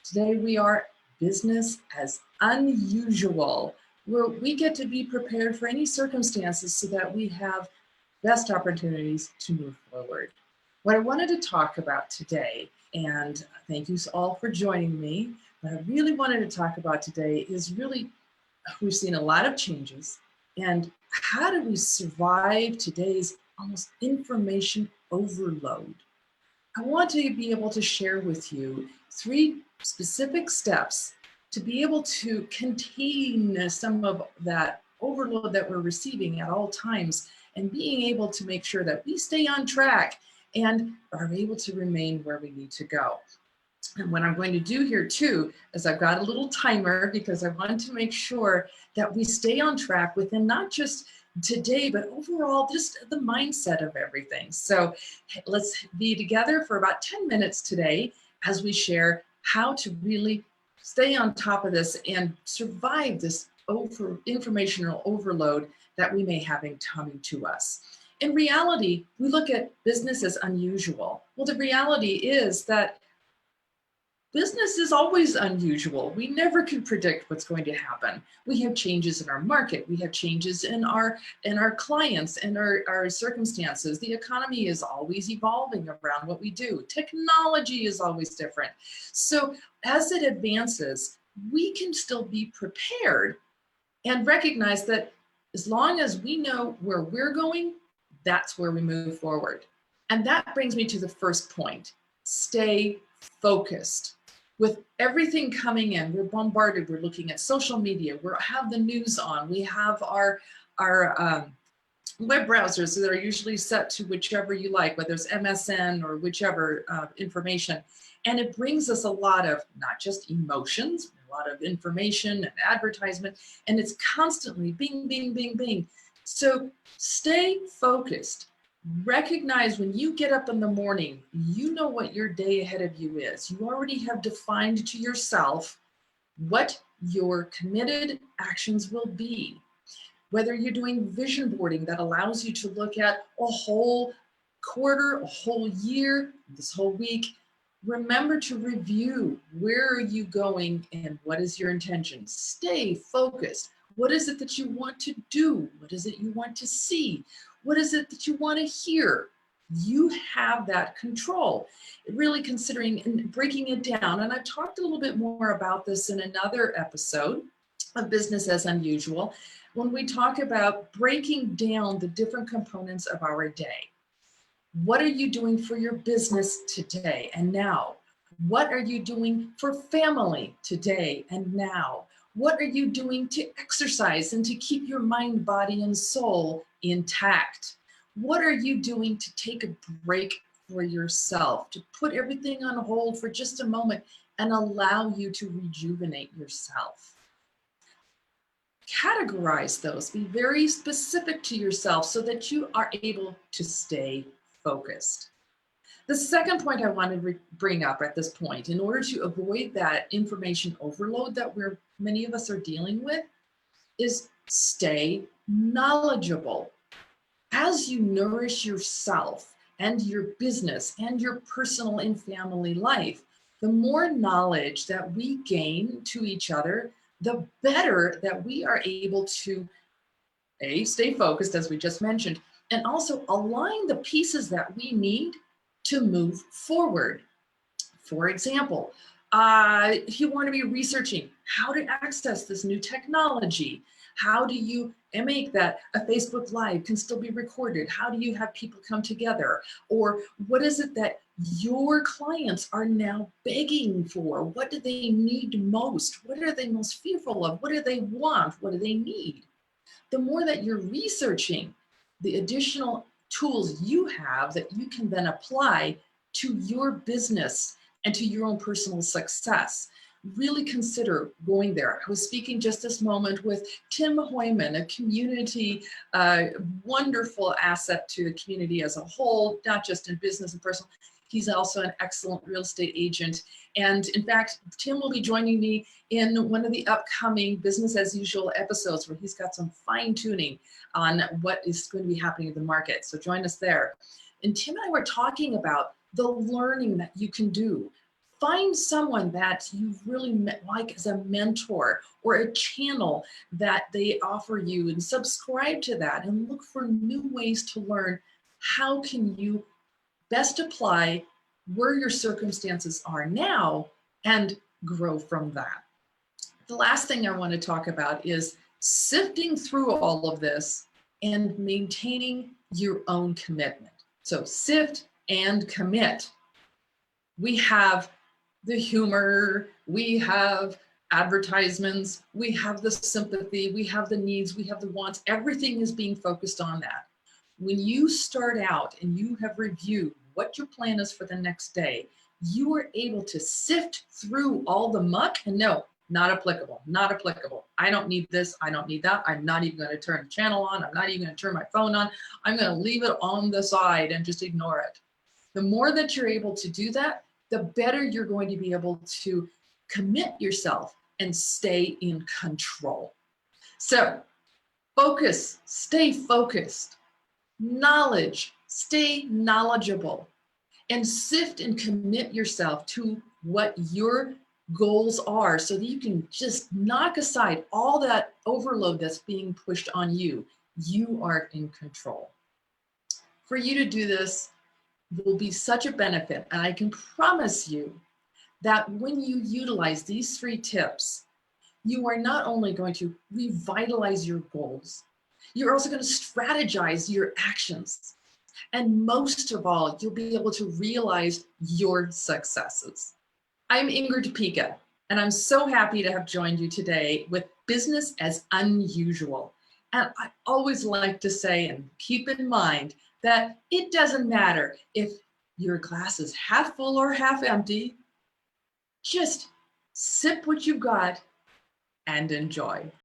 Today we are business as unusual, where we get to be prepared for any circumstances so that we have best opportunities to move forward. What I wanted to talk about today, and thank you all for joining me, what I really wanted to talk about today is really, we've seen a lot of changes, and how do we survive today's almost information overload? I want to be able to share with you 3 specific steps to be able to contain some of that overload that we're receiving at all times, and being able to make sure that we stay on track and are able to remain where we need to go. And what I'm going to do here too is I've got a little timer, because I want to make sure that we stay on track within not just today, but overall just the mindset of everything. So let's be together for about 10 minutes today as we share how to really stay on top of this and survive this informational overload that we may have coming to us. In reality, we look at business as unusual. Well, the reality is that business is always unusual. We never can predict what's going to happen. We have changes in our market. We have changes in our clients and our circumstances. The economy is always evolving around what we do. Technology is always different. So as it advances, we can still be prepared and recognize that as long as we know where we're going, that's where we move forward. And that brings me to the first point: stay focused. With everything coming in, we're bombarded. We're looking at social media. We have the news on. We have our web browsers that are usually set to whichever you like, whether it's MSN or whichever information. And it brings us a lot of not just emotions, a lot of information and advertisement, and it's constantly bing, bing, bing, bing. So stay focused. Recognize when you get up in the morning, you know what your day ahead of you is. You already have defined to yourself what your committed actions will be. Whether you're doing vision boarding that allows you to look at a whole quarter, a whole year, this whole week, remember to review where are you going and what is your intention. Stay focused. What is it that you want to do? What is it you want to see? What is it that you want to hear? You have that control. Really considering and breaking it down. And I've talked a little bit more about this in another episode of Business as Unusual, when we talk about breaking down the different components of our day. What are you doing for your business today and now? What are you doing for family today and now? What are you doing to exercise and to keep your mind, body, and soul intact? What are you doing to take a break for yourself, to put everything on hold for just a moment and allow you to rejuvenate yourself? Categorize those, be very specific to yourself so that you are able to stay focused. The second point I want to bring up at this point, in order to avoid that information overload that many of us are dealing with, is stay knowledgeable. As you nourish yourself and your business and your personal and family life, the more knowledge that we gain to each other, the better that we are able to stay focused, as we just mentioned, and also align the pieces that we need to move forward. For example, if you want to be researching how to access this new technology, how do you make that a Facebook Live can still be recorded? How do you have people come together? Or what is it that your clients are now begging for? What do they need most? What are they most fearful of? What do they want? What do they need? The more that you're researching, the additional tools you have that you can then apply to your business and to your own personal success. Really consider going there. I was speaking just this moment with Tim Hoyman, a community, wonderful asset to the community as a whole, not just in business and personal. He's also an excellent real estate agent. And in fact, Tim will be joining me in one of the upcoming Business as Usual episodes where he's got some fine tuning on what is going to be happening in the market. So join us there. And Tim and I were talking about the learning that you can do Find someone that you really like as a mentor or a channel that they offer you and subscribe to that and look for new ways to learn how can you best apply where your circumstances are now and grow from that. The last thing I want to talk about is sifting through all of this and maintaining your own commitment. So sift and commit. We have the humor, we have advertisements, we have the sympathy, we have the needs, we have the wants. Everything is being focused on that. When you start out and you have reviewed what your plan is for the next day, you are able to sift through all the muck and no, not applicable, not applicable. I don't need this, I don't need that. I'm not even going to turn the channel on. I'm not even going to turn my phone on. I'm going to leave it on the side and just ignore it. The more that you're able to do that, the better you're going to be able to commit yourself and stay in control. So focus, stay focused. Knowledge, stay knowledgeable, and sift and commit yourself to what your goals are so that you can just knock aside all that overload that's being pushed on you. You are in control. For you to do this will be such a benefit, and I can promise you that when you utilize these 3 tips, you are not only going to revitalize your goals, you're also going to strategize your actions. And most of all, you'll be able to realize your successes. I'm Ingrid Topeka, and I'm so happy to have joined you today with Business as Unusual. And I always like to say and keep in mind that it doesn't matter if your glass is half full or half empty, just sip what you got and enjoy.